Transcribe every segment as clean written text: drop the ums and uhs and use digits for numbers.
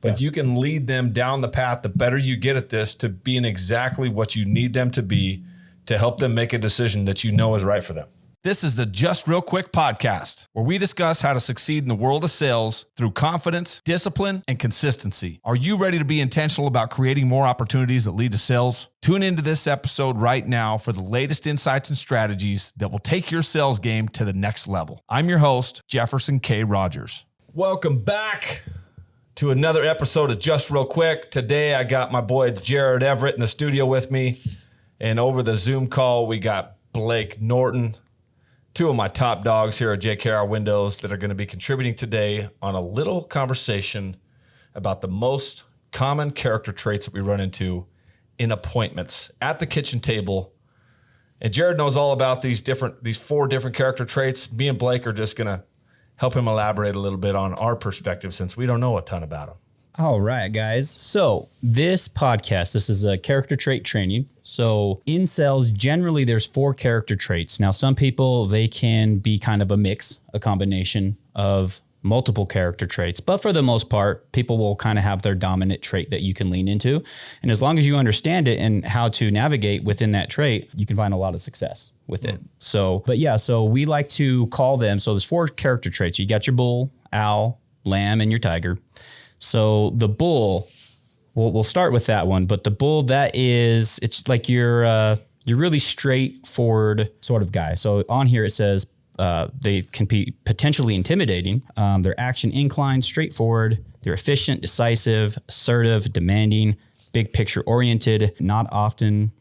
but you can lead them down the path. The better you get at this to being exactly what you need them to be to help them make a decision that you know is right for them. This is the Just Real Quick podcast, where we discuss how to succeed in the world of sales through confidence, discipline, and consistency. Are you ready to be intentional about creating more opportunities that lead to sales? Tune into this episode right now for the latest insights and strategies that will take your sales game to the next level. I'm your host, Jefferson K Rogers. Welcome back to another episode of Just Real Quick. Today, I got my boy Jared Everett in the studio with me, and over the Zoom call, we got Blake Norton, two of my top dogs here at JKR Windows that are going to be contributing today on a little conversation about the most common character traits that we run into in appointments at the kitchen table. And Jared knows all about these four different character traits. Me and Blake are just going to help him elaborate a little bit on our perspective since we don't know a ton about them. All right, guys. So this is a character trait training. So in sales, generally there's 4 character traits. Now, some people, they can be kind of a mix, a combination of multiple character traits. But for the most part, people will kind of have their dominant trait that you can lean into. And as long as you understand it and how to navigate within that trait, you can find a lot of success with it. So we like to call them. So there's 4 character traits. You got your bull, owl, lamb, and your tiger. So the bull, we'll start with that one. But the bull, it's like you're really straightforward sort of guy. So on here it says they can be potentially intimidating. They're action inclined, straightforward. They're efficient, decisive, assertive, demanding, big picture oriented, not often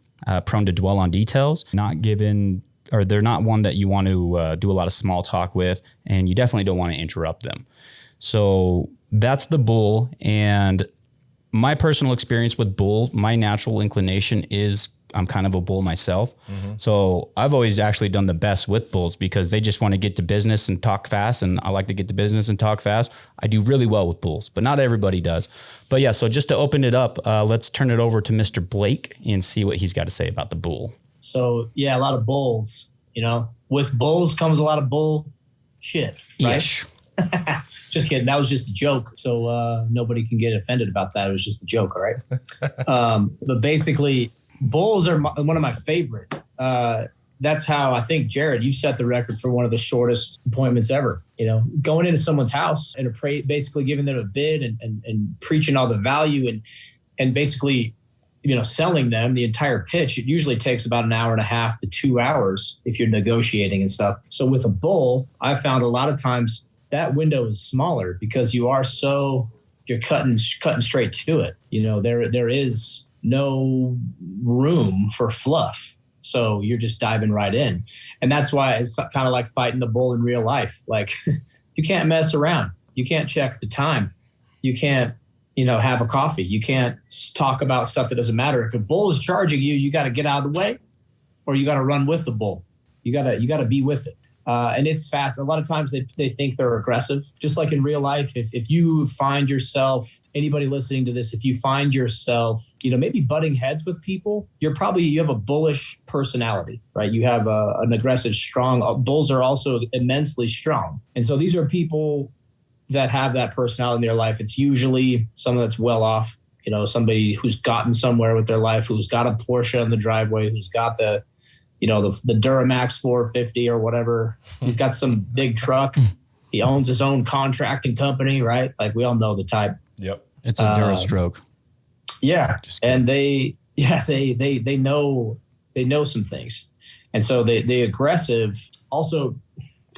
prone to dwell on details, they're not one that you want to do a lot of small talk with, and you definitely don't want to interrupt them. So that's the bull. And my personal experience with bull, my natural inclination is I'm kind of a bull myself. Mm-hmm. So I've always actually done the best with bulls because they just want to get to business and talk fast. And I like to get to business and talk fast. I do really well with bulls, but not everybody does. But yeah, so just to open it up, let's turn it over to Mr. Blake and see what he's got to say about the bull. So yeah, a lot of bulls, with bulls comes a lot of bull shit, right? Ish. Just kidding. That was just a joke. So nobody can get offended about that. It was just a joke. All right. But basically bulls are one of my favorite. That's how I think, Jared, you set the record for one of the shortest appointments ever, going into someone's house and basically giving them a bid and preaching all the value and basically, selling them the entire pitch. It usually takes about an hour and a half to 2 hours if you're negotiating and stuff. So with a bull, I found a lot of times that window is smaller because you're cutting straight to it. There is no room for fluff. So you're just diving right in. And that's why it's kind of like fighting the bull in real life. Like you can't mess around. You can't check the time. You can't, have a coffee. You can't talk about stuff that doesn't matter. If a bull is charging you, you got to get out of the way or you got to run with the bull. You got to be with it. And it's fast. A lot of times they think they're aggressive, just like in real life. If you find yourself, anybody listening to this, if you find yourself, maybe butting heads with people, you have a bullish personality, right? You have an aggressive, strong. Bulls are also immensely strong. And so these are people that have that personality in their life. It's usually someone that's well off, somebody who's gotten somewhere with their life, who's got a Porsche in the driveway, who's got the Duramax 450 or whatever. He's got some big truck. He owns his own contracting company, right? Like we all know the type. Yep. It's a Durastroke. Yeah. And they know some things. And so they aggressive, also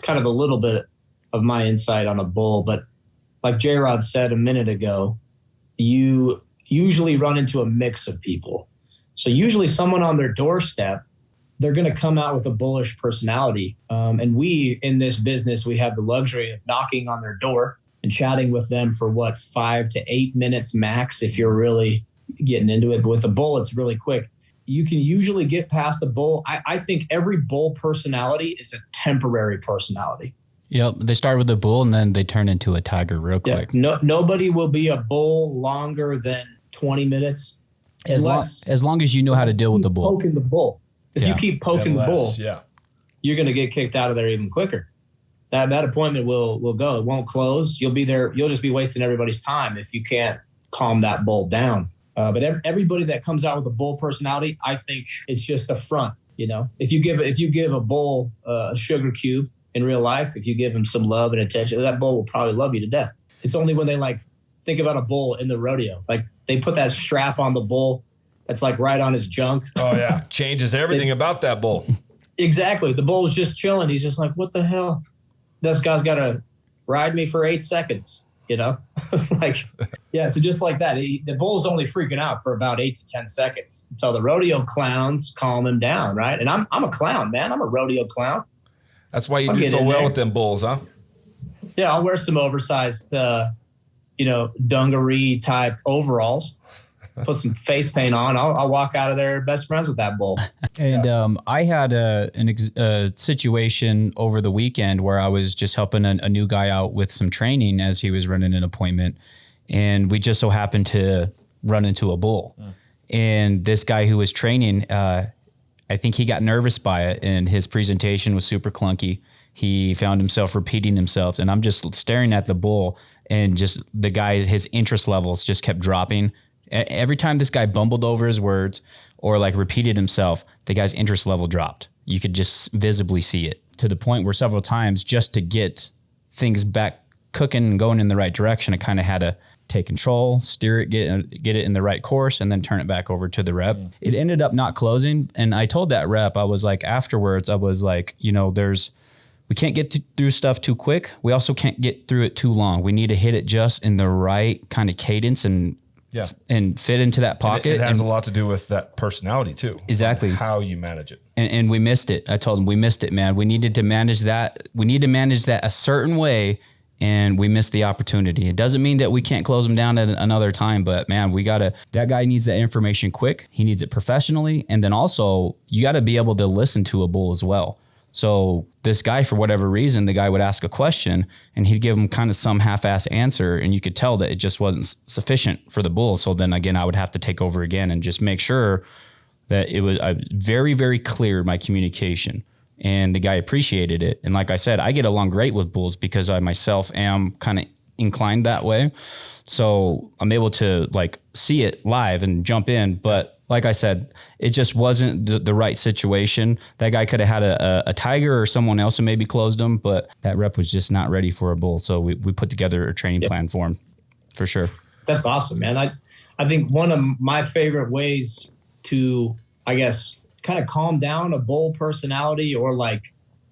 kind of a little bit of my insight on a bull, but like J-Rod said a minute ago, you usually run into a mix of people. So usually someone on their doorstep, they're going to come out with a bullish personality. And we, in this business, we have the luxury of knocking on their door and chatting with them for 5 to 8 minutes max if you're really getting into it. But with a bull, it's really quick. You can usually get past the bull. I think every bull personality is a temporary personality. Yep. They start with a bull and then they turn into a tiger real quick. Nobody will be a bull longer than 20 minutes. As long as you know how to deal with the bull. Poking the bull. If you keep poking the bull, you're going to get kicked out of there even quicker. That appointment will go. It won't close. You'll be there. You'll just be wasting everybody's time if you can't calm that bull down. But everybody that comes out with a bull personality, I think it's just a front. If you give a bull a sugar cube in real life, if you give him some love and attention, that bull will probably love you to death. It's only when they think about a bull in the rodeo, they put that strap on the bull that's right on his junk. Oh yeah, changes everything about that bull. Exactly. The bull was just chilling. He's just like, what the hell? This guy's got to ride me for 8 seconds. So just like that. The bull's only freaking out for about 8 to 10 seconds until the rodeo clowns calm him down, right? And I'm a clown, man. I'm a rodeo clown. That's why you do so well with them bulls, huh? Yeah, I'll wear some oversized, dungaree type overalls. Put some face paint on. I'll walk out of there best friends with that bull. And I had a situation over the weekend where I was just helping a new guy out with some training as he was running an appointment. And we just so happened to run into a bull. And this guy who was training, I think he got nervous by it, and his presentation was super clunky. He found himself repeating himself, and I'm just staring at the bull, and just the guy, his interest levels just kept dropping. Every time this guy bumbled over his words or repeated himself, the guy's interest level dropped. You could just visibly see it, to the point where several times, just to get things back cooking and going in the right direction, I kind of had to take control, steer it, get it in the right course, and then turn it back over to the rep. It ended up not closing. And I told that rep, I was afterwards, I was we can't get through stuff too quick. We also can't get through it too long. We need to hit it just in the right kind of cadence and fit into that pocket. It has a lot to do with that personality too. Exactly. How you manage it. And we missed it. I told him we missed it, man. We needed to manage that. We need to manage that a certain way, and we missed the opportunity. It doesn't mean that we can't close them down at another time, but man, that guy needs that information quick. He needs it professionally. And then also you got to be able to listen to a bull as well. So this guy, for whatever reason, the guy would ask a question and he'd give him kind of some half-ass answer, and you could tell that it just wasn't sufficient for the bull. So then again, I would have to take over again and just make sure that it was very, very clear, my communication, and the guy appreciated it. And like I said, I get along great with bulls because I myself am kind of inclined that way. So I'm able to see it live and jump in. But like I said, it just wasn't the right situation. That guy could have had a tiger or someone else who maybe closed him, but that rep was just not ready for a bull. So we put together a training plan for him, for sure. That's awesome, man. I think one of my favorite ways to, I guess, kind of calm down a bull personality or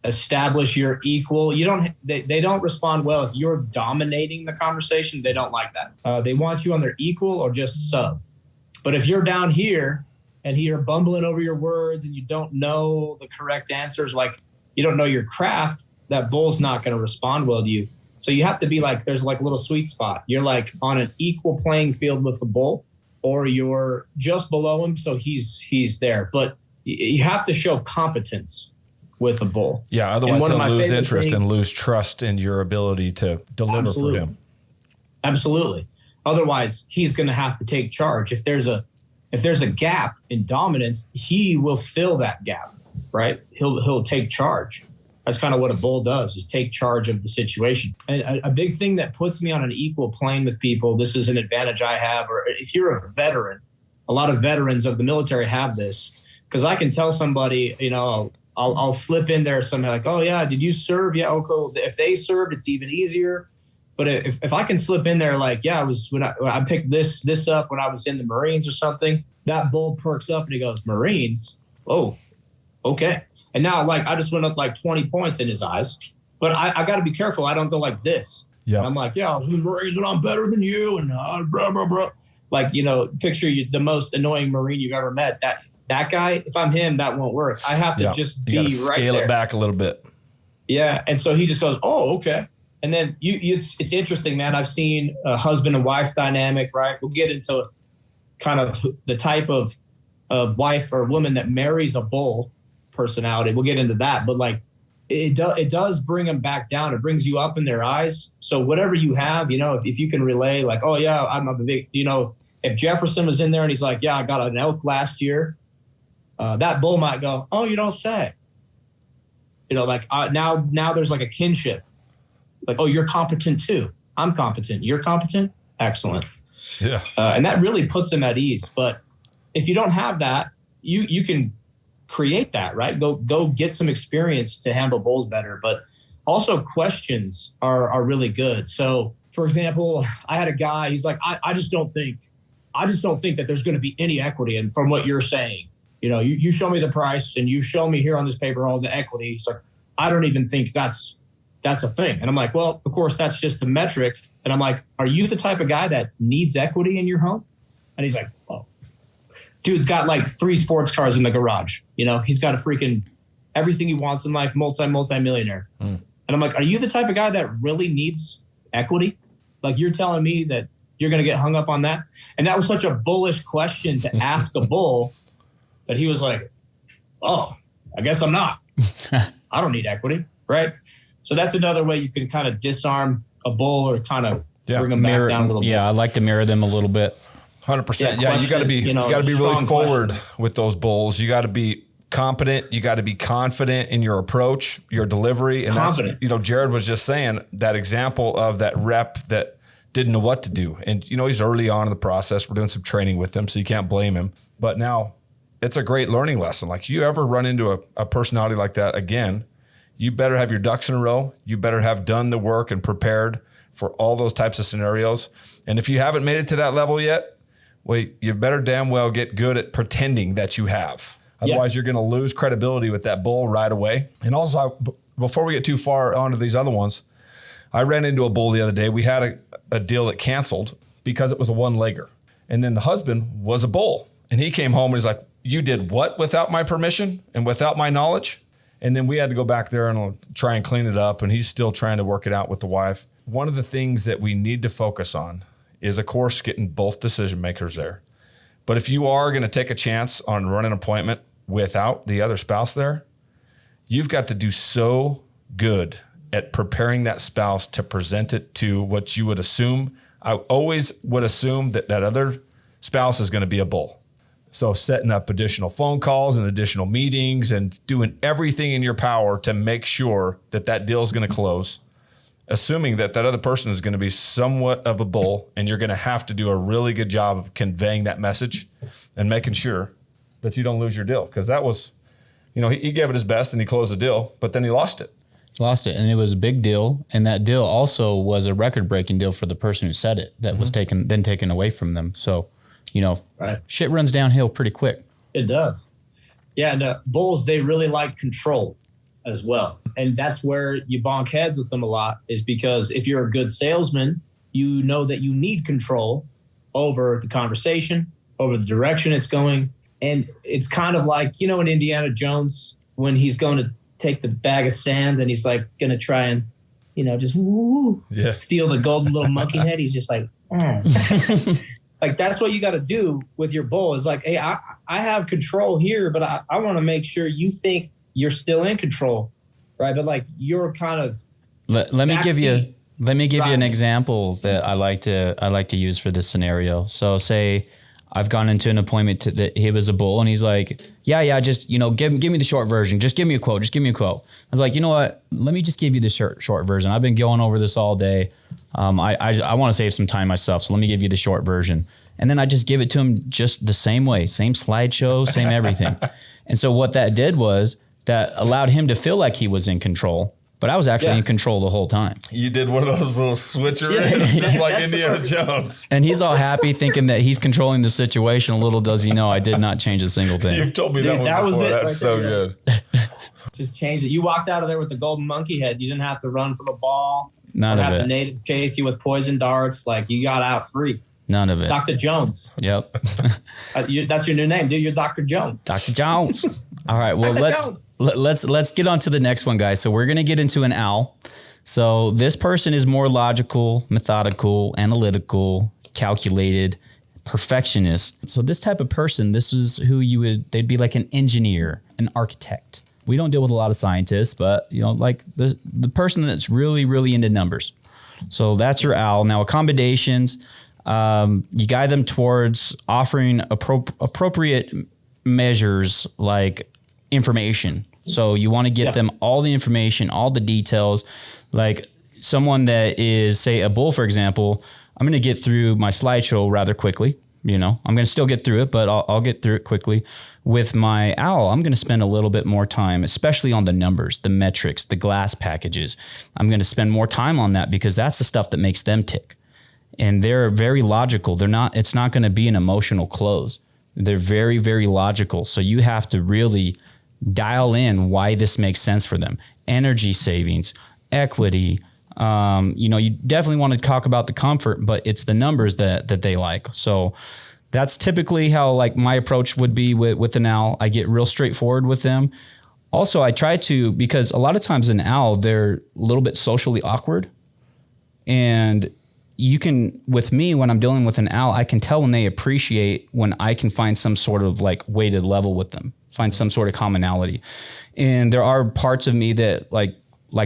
establish your equal. They don't respond well if you're dominating the conversation. They don't like that. They want you on their equal or just sub. But if you're down here and you're bumbling over your words and you don't know the correct answers, you don't know your craft, that bull's not going to respond well to you. So you have to be there's a little sweet spot. You're on an equal playing field with the bull, or you're just below him, so he's there. But you have to show competence with a bull. Yeah, otherwise he'll lose interest and lose trust in your ability to deliver for him. Absolutely. Otherwise, he's going to have to take charge. If there's a gap in dominance, he will fill that gap, right? He'll take charge. That's kind of what a bull does, is take charge of the situation. And a big thing that puts me on an equal plane with people, this is an advantage I have, or if you're a veteran, a lot of veterans of the military have this, because I can tell somebody, I'll slip in there something oh yeah, did you serve? Yeah, okay. If they served, it's even easier. But if I can slip in there I was when I picked this up when I was in the Marines or something, that bull perks up and he goes, Marines? Oh, okay. And now I just went up 20 points in his eyes. But I got to be careful. I don't go like this. Yeah. I'm I was in the Marines and I'm better than you and blah, blah, blah. Picture the most annoying Marine you've ever met. That guy, if I'm him, that won't work. I have to just be right there. Scale it back a little bit. Yeah. And so he just goes, oh, okay. And then it's interesting, man. I've seen a husband and wife dynamic, right? We'll get into kind of the type of wife or woman that marries a bull personality. We'll get into that. But it does bring them back down. It brings you up in their eyes. So whatever you have, if you can relay oh yeah, I'm a big, if Jefferson was in there and he's yeah, I got an elk last year, that bull might go, oh, you don't say. Now there's a kinship. Oh, you're competent too. I'm competent. You're competent? Excellent. Yeah. And that really puts them at ease. But if you don't have that, you can create that, right? Go get some experience to handle bulls better. But also questions are really good. So for example, I had a guy, he's like, I just don't think that there's going to be any equity. And from what you're saying, you show me the price and you show me here on this paper all the equity. He's like, I don't even think that's a thing. And I'm like, well, of course, that's just a metric. And I'm like, are you the type of guy that needs equity in your home? And he's like, oh, dude's got like 3 sports cars in the garage. He's got a freaking everything he wants in life, multi-millionaire. And I'm like, are you the type of guy that really needs equity? Like, you're telling me that you're going to get hung up on that? And that was such a bullish question to ask a bull that he was like, oh, I guess I'm not. I don't need equity, right? So that's another way you can kind of disarm a bull or kind of bring them back down a little bit. Yeah, I like to mirror them a little bit. 100%. Yeah, you got to be really forward with those bulls. You got to be competent. You got to be confident in your approach, your delivery. And confident. That's, Jared was just saying that example of that rep that didn't know what to do. And, he's early on in the process. We're doing some training with him, so you can't blame him. But now it's a great learning lesson. Like, you ever run into a personality like that again, you better have your ducks in a row. You better have done the work and prepared for all those types of scenarios. And if you haven't made it to that level yet, well, you better damn well get good at pretending that you have. Otherwise, you're going to lose credibility with that bull right away. And also, before we get too far onto these other ones, I ran into a bull the other day. We had a deal that canceled because it was a one-legger. And then the husband was a bull. And he came home and he's like, you did what without my permission and without my knowledge? And then we had to go back there and try and clean it up. And he's still trying to work it out with the wife. One of the things that we need to focus on is, of course, getting both decision makers there. But if you are going to take a chance on running an appointment without the other spouse there, you've got to do so good at preparing that spouse to present it to what you would assume. I always would assume that other spouse is going to be a bull. So setting up additional phone calls and additional meetings and doing everything in your power to make sure that deal is going to close, assuming that other person is going to be somewhat of a bull, and you're going to have to do a really good job of conveying that message and making sure that you don't lose your deal. Because that was, he gave it his best and he closed the deal, but then he lost it. And it was a big deal. And that deal also was a record-breaking deal for the person who said it that was taken away from them. So, right. Shit runs downhill pretty quick. It does. Yeah, and bulls, they really like control as well. And that's where you bonk heads with them a lot, is because if you're a good salesman, you know that you need control over the conversation, over the direction it's going. And it's kind of like, in Indiana Jones, when he's going to take the bag of sand and he's like going to try and, just steal the golden little monkey head. He's just like, like, that's what you got to do with your bull, is like, hey, I have control here, but I want to make sure you think you're still in control, right? But like, you're kind of let me give you an example that I like to use for this scenario. So say I've gone into an appointment that he was a bull, and he's like, yeah, just, give me the short version. Just give me a quote. I was like, you know what? Let me just give you the short version. I've been going over this all day. I want to save some time myself, so let me give you the short version. And then I just give it to him just the same way, same slideshow, same everything. And so what that did was that allowed him to feel like he was in control, but I was actually in control the whole time. You did one of those little switcheroos, just like Indiana Jones. And he's all happy thinking that he's controlling the situation. Little does he know I did not change a single thing. You've told me that one before. That's right, so good. Just change it. You walked out of there with the golden monkey head. You didn't have to run from a ball. None of it. Have the native chase you with poison darts. Like, you got out free. None of it. Dr. Jones. Yep. That's your new name, dude. You're Dr. Jones. Dr. Jones. All right. Well, let's get on to the next one, guys. So we're going to get into an owl. So this person is more logical, methodical, analytical, calculated, perfectionist. So this type of person, this is who they'd be like an engineer, an architect. We don't deal with a lot of scientists, but like the person that's really, really into numbers. So that's your owl. Now, accommodations, you guide them towards offering appropriate measures like information. So you want to get them all the information, all the details. Like someone that is, say, a bull, for example, I'm going to get through my slideshow rather quickly. I'm going to still get through it, but I'll get through it quickly. With my owl, I'm going to spend a little bit more time, especially on the numbers, the metrics, the glass packages. I'm going to spend more time on that because that's the stuff that makes them tick. And they're very logical. It's not going to be an emotional close. They're very, very logical. So you have to really dial in why this makes sense for them. Energy savings, equity. You definitely want to talk about the comfort, but it's the numbers that they like. So that's typically how like my approach would be with an owl. I get real straightforward with them. Also, I try to, because a lot of times an owl, they're a little bit socially awkward. And with me, when I'm dealing with an owl, I can tell when they appreciate when I can find some sort of like weighted level with them, find some sort of commonality. And there are parts of me that like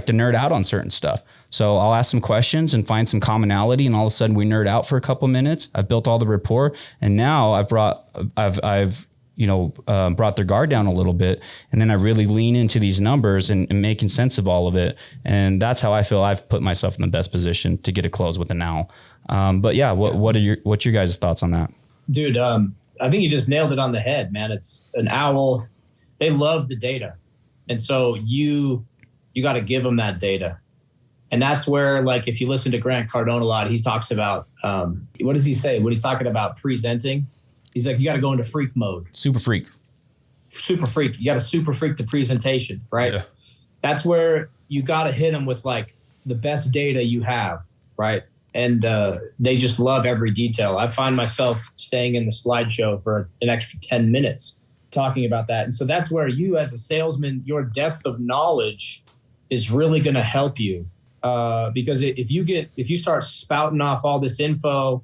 to nerd out on certain stuff. So I'll ask some questions and find some commonality, and all of a sudden we nerd out for a couple of minutes. I've built all the rapport, and now I've brought their guard down a little bit, and then I really lean into these numbers and making sense of all of it. And that's how I feel I've put myself in the best position to get a close with an owl. What's your guys' thoughts on that? Dude, I think you just nailed it on the head, man. It's an owl. They love the data. And so you got to give them that data. And that's where, like, if you listen to Grant Cardone a lot, he talks about, what does he say? When he's talking about presenting, he's like, you got to go into freak mode. Super freak. You got to super freak the presentation, right? Yeah. That's where you got to hit them with like the best data you have, right? And they just love every detail. I find myself staying in the slideshow for an extra 10 minutes talking about that. And so that's where you as a salesman, your depth of knowledge is really going to help you. Because if you start spouting off all this info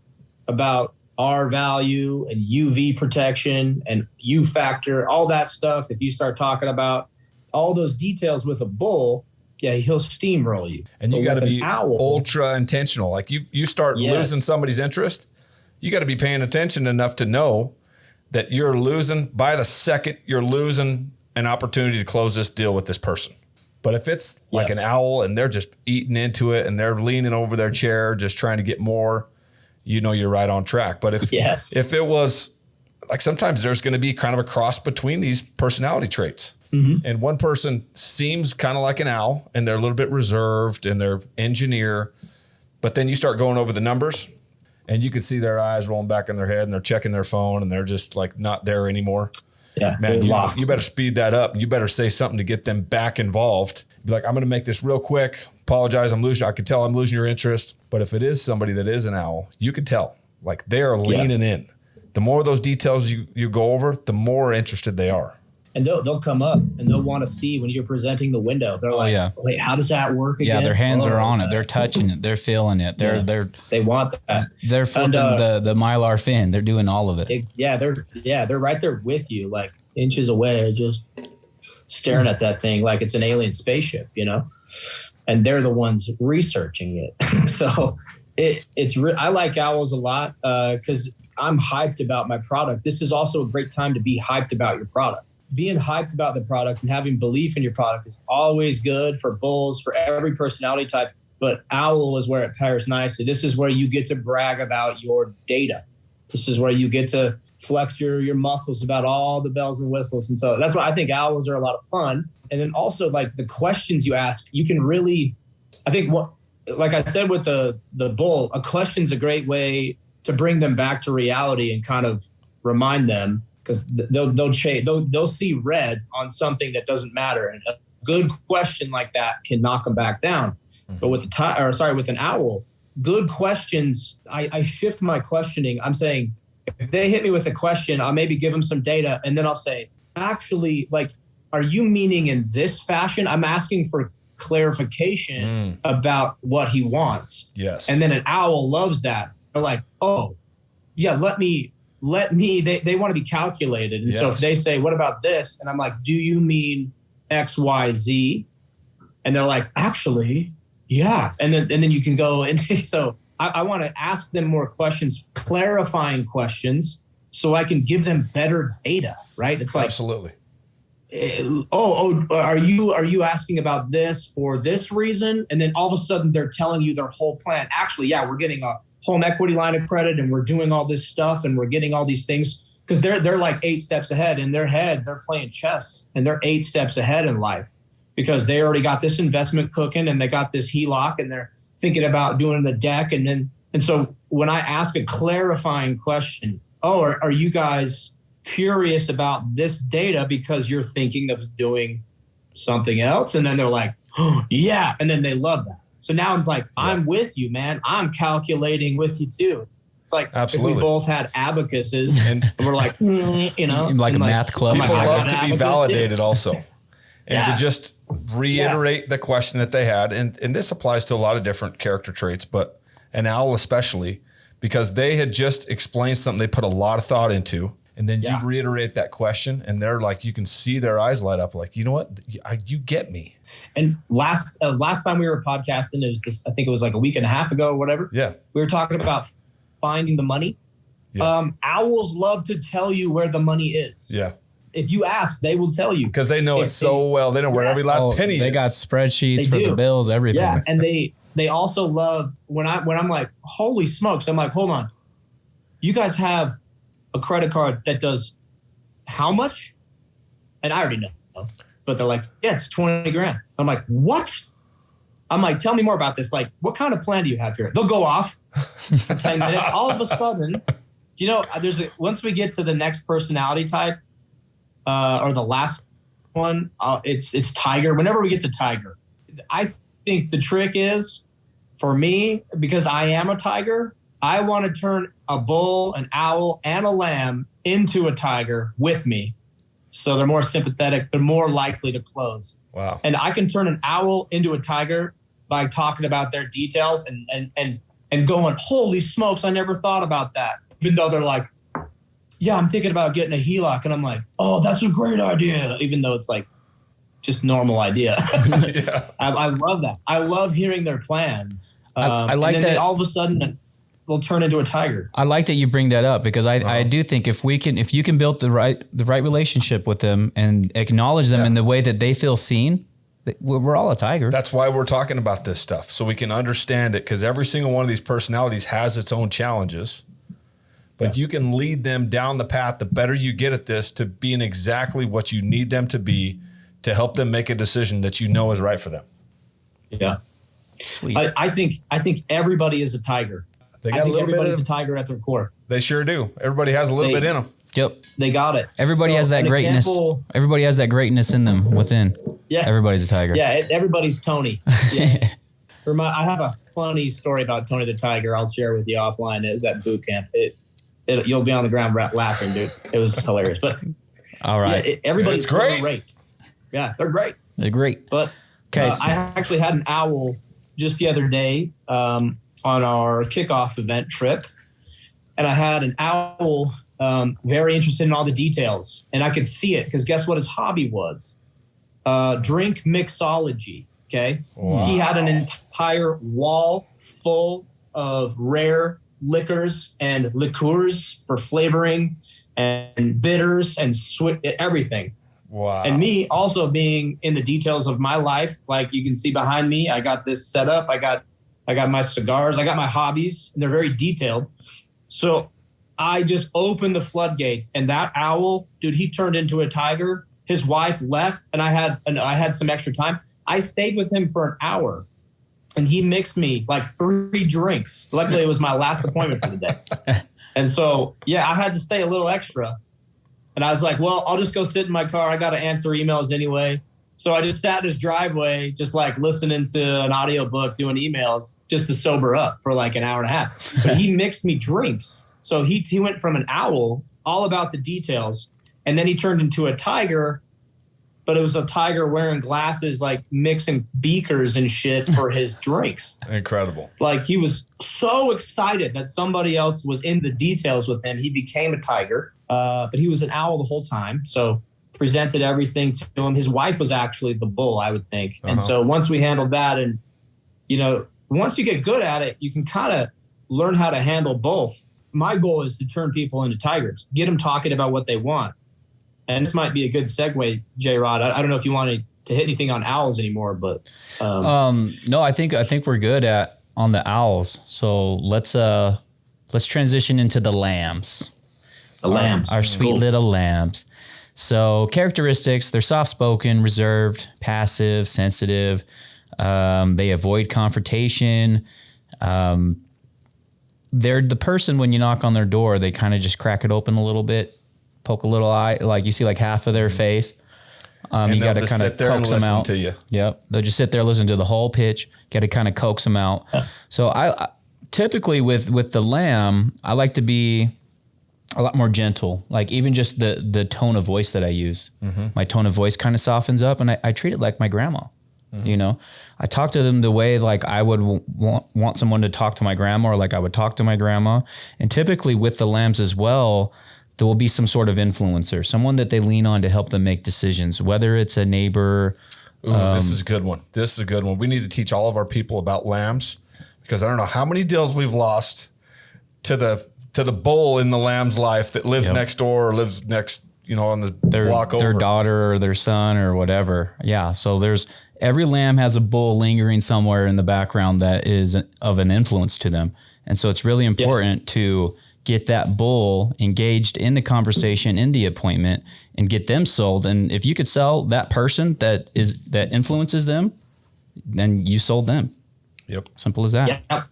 about R value and UV protection and U factor, all that stuff, if you start talking about all those details with a bull, yeah, he'll steamroll you. And you got to be ultra intentional. Like you start losing somebody's interest, you got to be paying attention enough to know that you're losing by the second you're losing an opportunity to close this deal with this person. But if it's like an owl and they're just eating into it and they're leaning over their chair, just trying to get more, you're right on track. But if it was like, sometimes there's going to be kind of a cross between these personality traits. Mm-hmm. And one person seems kind of like an owl and they're a little bit reserved and they're engineer, but then you start going over the numbers and you can see their eyes rolling back in their head and they're checking their phone and they're just like not there anymore. Yeah, man, you better speed that up. You better say something to get them back involved. Be like, I'm going to make this real quick. Apologize, I'm losing. I can tell I'm losing your interest. But if it is somebody that is an owl, you can tell. Like they are leaning in. The more of those details you go over, the more interested they are. And they'll come up and they'll want to see when you're presenting the window. They're wait, how does that work again? Yeah, their hands are on it. They're touching it. They're feeling it. They want that. They're flipping the Mylar fin. They're doing all of it. They're right there with you, like inches away, just staring at that thing like it's an alien spaceship, and they're the ones researching it. So I like owls a lot because I'm hyped about my product. This is also a great time to be hyped about your product. Being hyped about the product and having belief in your product is always good for bulls, for every personality type. But owl is where it pairs nicely. This is where you get to brag about your data. This is where you get to flex your muscles about all the bells and whistles. And so that's why I think owls are a lot of fun. And then also like the questions you ask, you can really, I think like I said with the bull, a question's a great way to bring them back to reality and kind of remind them, because they'll see red on something that doesn't matter. And a good question like that can knock them back down. Mm-hmm. But with an owl, good questions, I shift my questioning. I'm saying, if they hit me with a question, I'll maybe give them some data. And then I'll say, actually, like, are you meaning in this fashion? I'm asking for clarification about what he wants. Yes. And then an owl loves that. They're like, oh, yeah, let me, they want to be calculated. And so if they say, what about this? And I'm like, do you mean X, Y, Z? And they're like, actually, yeah. And then you can go. And so I want to ask them more questions, clarifying questions, so I can give them better data, right? It's like, absolutely. Are you asking about this for this reason? And then all of a sudden they're telling you their whole plan. Actually, yeah, we're getting home equity line of credit and we're doing all this stuff and we're getting all these things because they're like 8 steps ahead. In their head, they're playing chess and they're 8 steps ahead in life because they already got this investment cooking and they got this HELOC and they're thinking about doing the deck. And so when I ask a clarifying question, are you guys curious about this data because you're thinking of doing something else? And then they're like, oh, yeah. And then they love that. So now I'm like, I'm with you, man. I'm calculating with you too. It's like Absolutely. if we both had abacuses and we're like, like a math club. People love to be abacus. validated also. And to Yeah. just reiterate the question that they had. And this applies to a lot of different character traits, but an owl especially, because they had just explained something they put a lot of thought into. And then you reiterate that question and they're like, you can see their eyes light up like, you know what? You get me. And last time we were podcasting, it was this, I think it was like a week and a half ago or whatever. Yeah. We were talking about finding the money. Yeah. Owls love to tell you where the money is. Yeah. If you ask, they will tell you. Because they know it so well. They know where every last penny is. They got spreadsheets for the bills, everything. Yeah. And they also love when I'm like, holy smokes. I'm like, hold on. You guys have a credit card that does how much? And I already know. But they're like, yeah, it's 20 grand. I'm like, what? I'm like, tell me more about this. Like, what kind of plan do you have here? They'll go off for 10 minutes. All of a sudden, once we get to the next personality type, or the last one, it's Tiger. Whenever we get to Tiger, I think the trick is for me, because I am a Tiger, I want to turn a bull, an owl, and a lamb into a Tiger with me. So they're more sympathetic. They're more likely to close. Wow. And I can turn an owl into a Tiger by talking about their details and going, holy smokes, I never thought about that. Even though they're like, yeah, I'm thinking about getting a HELOC. And I'm like, oh, that's a great idea. Even though it's like just normal idea. Yeah. I love that. I love hearing their plans. I like and then that. they all of a sudden will turn into a Tiger. I like that you bring that up because I do think if you can build the right relationship with them and acknowledge them in the way that they feel seen, we're all a Tiger. That's why we're talking about this stuff, so we can understand it, because every single one of these personalities has its own challenges. But you can lead them down the path, the better you get at this, to being exactly what you need them to be to help them make a decision that you know is right for them. Yeah. Sweet. I think everybody is a Tiger. They got a little bit everybody's of, a Tiger at their core. They sure do. Everybody has a little bit in them. Yep. They got it. Everybody has that greatness. Everybody has that greatness in them within. Yeah. Everybody's a Tiger. Yeah. Everybody's Tony. Yeah. I have a funny story about Tony the Tiger. I'll share with you offline. It was at boot camp. You'll be on the ground laughing, dude. It was hilarious. But all right. Yeah, everybody's great. Yeah, they're great. They're great. But I actually had an owl just the other day on our kickoff event trip. And I had an owl very interested in all the details. And I could see it because guess what his hobby was? Drink mixology. Okay. Wow. He had an entire wall full of rare liquors and liqueurs for flavoring and bitters and everything. Wow. And me also being in the details of my life, like you can see behind me, I got this set up. I got my cigars. I got my hobbies, and they're very detailed. So I just opened the floodgates, and that owl, dude, he turned into a Tiger. His wife left, and I had some extra time. I stayed with him for an hour, and he mixed me like 3 drinks. Luckily, it was my last appointment for the day. And so, I had to stay a little extra. And I was like, well, I'll just go sit in my car. I got to answer emails anyway. So I just sat in his driveway, just like listening to an audiobook, doing emails, just to sober up for like an hour and a half. But he mixed me drinks. So he went from an owl, all about the details, and then he turned into a Tiger, but it was a Tiger wearing glasses, like mixing beakers and shit for his drinks. Incredible. Like he was so excited that somebody else was in the details with him. He became a Tiger, but he was an owl the whole time. So presented everything to him. His wife was actually the bull, I would think. Uh-huh. And so once we handled that, and, once you get good at it, you can kind of learn how to handle both. My goal is to turn people into Tigers, get them talking about what they want. And this might be a good segue, J-Rod. I don't know if you wanted to hit anything on owls anymore, but no, I think we're good on the owls. So let's transition into the lambs. The lambs. Our sweet little lambs. So characteristics, they're soft-spoken, reserved, passive, sensitive. They avoid confrontation. They're the person when you knock on their door, they kind of just crack it open a little bit, poke a little eye, like you see like half of their face. You got to kind of coax them out. To you. Yep. They'll just sit there, listen to the whole pitch, got to kind of coax them out. So I typically with the lamb, I like to be a lot more gentle, like even just the tone of voice that I use. My tone of voice kind of softens up, and I treat it like my grandma. You know, I talk to them the way like I would want someone to talk to my grandma, or like I would talk to my grandma. And typically with the lambs as well, there will be some sort of influencer, someone that they lean on to help them make decisions, whether it's a neighbor. This is a good one. This is a good one. We need to teach all of our people about lambs, because I don't know how many deals we've lost to the bull in the lamb's life that lives next door or lives next, on the block over. Their daughter or their son or whatever. Yeah. So every lamb has a bull lingering somewhere in the background that is of an influence to them. And so it's really important to get that bull engaged in the conversation, in the appointment, and get them sold. And if you could sell that person that influences them, then you sold them. Yep. Simple as that. Yeah.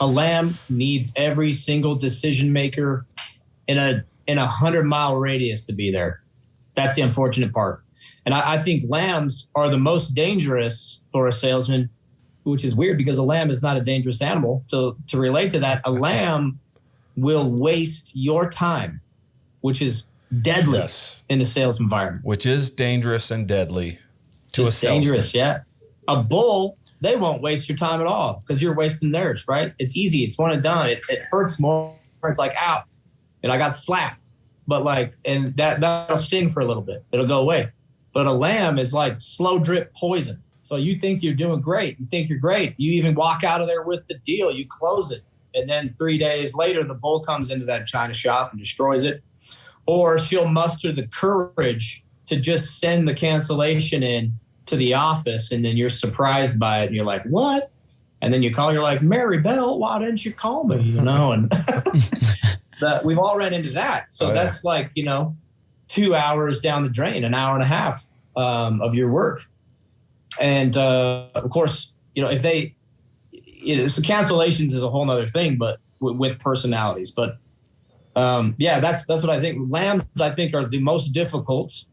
A lamb needs every single decision maker in a 100-mile radius to be there. That's the unfortunate part. And I think lambs are the most dangerous for a salesman, which is weird because a lamb is not a dangerous animal. So to relate to that, a lamb will waste your time, which is deadly in the sales environment. Which is dangerous and deadly to a salesman. Dangerous, yeah. A bull, they won't waste your time at all because you're wasting theirs, right? It's easy. It's one and done. It hurts more. It's like, ow, and I got slapped. But and that'll sting for a little bit. It'll go away. But a lamb is like slow drip poison. So you think you're doing great. You think you're great. You even walk out of there with the deal. You close it. And then 3 days later, the bull comes into that china shop and destroys it. Or she'll muster the courage to just send the cancellation in to the office, and then you're surprised by it, and you're like, what? And then you call, you're like, Mary Bell, why didn't you call me? And we've all ran into that. So that's 2 hours down the drain, an hour and a half of your work. And of course, if they, so cancellations is a whole nother thing, but with personalities. But that's what I think. Lambs, I think, are the most difficult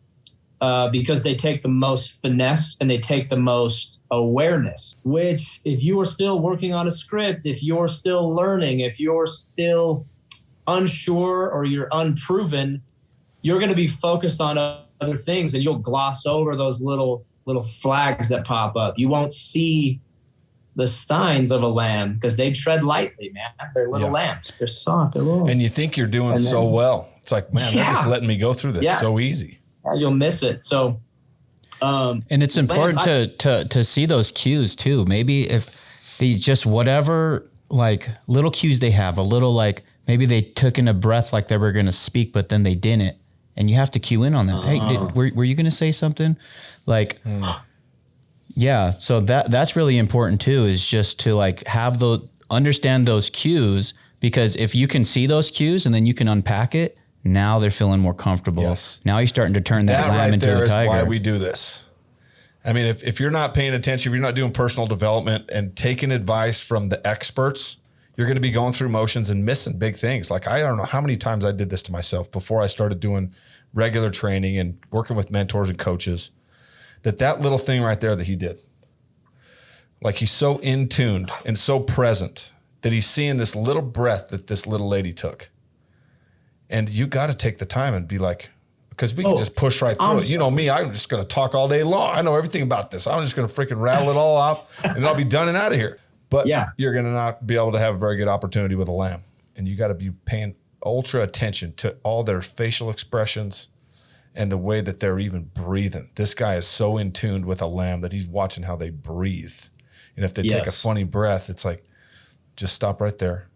because they take the most finesse and they take the most awareness, which if you are still working on a script, if you're still learning, if you're still unsure or you're unproven, you're going to be focused on other things and you'll gloss over those little flags that pop up. You won't see the signs of a lamb because they tread lightly, man. They're little lambs. They're soft. They're little. And you think you're doing so well. It's like, man, they're just letting me go through this so easy. You'll miss it. So, and it's important to see those cues too. Maybe if they just whatever little cues they have, a little maybe they took in a breath like they were going to speak, but then they didn't. And you have to cue in on that. Hey, were you going to say something? Yeah. So that's really important too, is just to understand those cues, because if you can see those cues and then you can unpack it, now they're feeling more comfortable. Yes. Now you're starting to turn that lamb into a tiger. That right there is why we do this. I mean, if you're not paying attention, if you're not doing personal development and taking advice from the experts, you're going to be going through motions and missing big things. I don't know how many times I did this to myself before I started doing regular training and working with mentors and coaches, that little thing right there that he did. He's so in tuned and so present that he's seeing this little breath that this little lady took. And you got to take the time and be because we can just push right through it. You know me, I'm just going to talk all day long. I know everything about this. I'm just going to freaking rattle it all off and then I'll be done and out of here. But you're going to not be able to have a very good opportunity with a lamb. And you got to be paying ultra attention to all their facial expressions and the way that they're even breathing. This guy is so in tune with a lamb that he's watching how they breathe. And if they take a funny breath, it's just stop right there.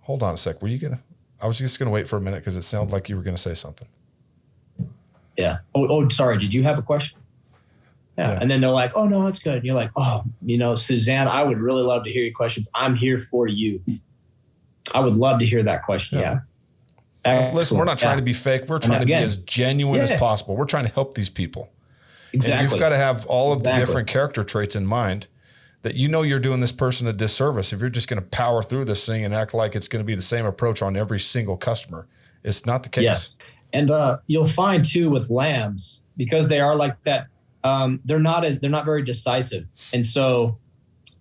Hold on a sec. I was just going to wait for a minute because it sounded like you were going to say something. Yeah. Oh, sorry. Did you have a question? Yeah. And then they're like, oh, no, it's good. And you're like, oh, Suzanne, I would really love to hear your questions. I'm here for you. I would love to hear that question. Yeah. Listen, we're not trying to be fake. We're trying to be as genuine as possible. We're trying to help these people. Exactly. And you've got to have all of the different character traits in mind that you're doing this person a disservice if you're just going to power through this thing and act like it's going to be the same approach on every single customer. It's not the case. Yeah. And you'll find too with lambs, because they are like that, they're not very decisive. And so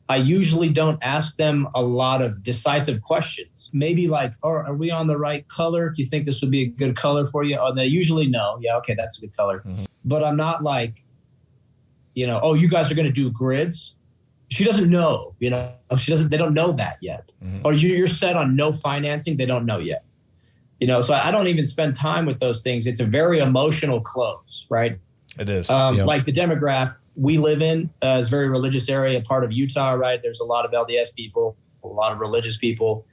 I usually don't ask them a lot of decisive questions. Maybe like, oh, are we on the right color? Do you think this would be a good color for you? Oh, they usually know. Yeah, okay, that's a good color. Mm-hmm. But I'm not like, oh, you guys are going to do grids. She doesn't know, they don't know that yet. Mm-hmm. Or you're set on no financing. They don't know yet. So I don't even spend time with those things. It's a very emotional close, right? It is. Like the demographic we live in is a very religious area, part of Utah, right? There's a lot of LDS people, a lot of religious people,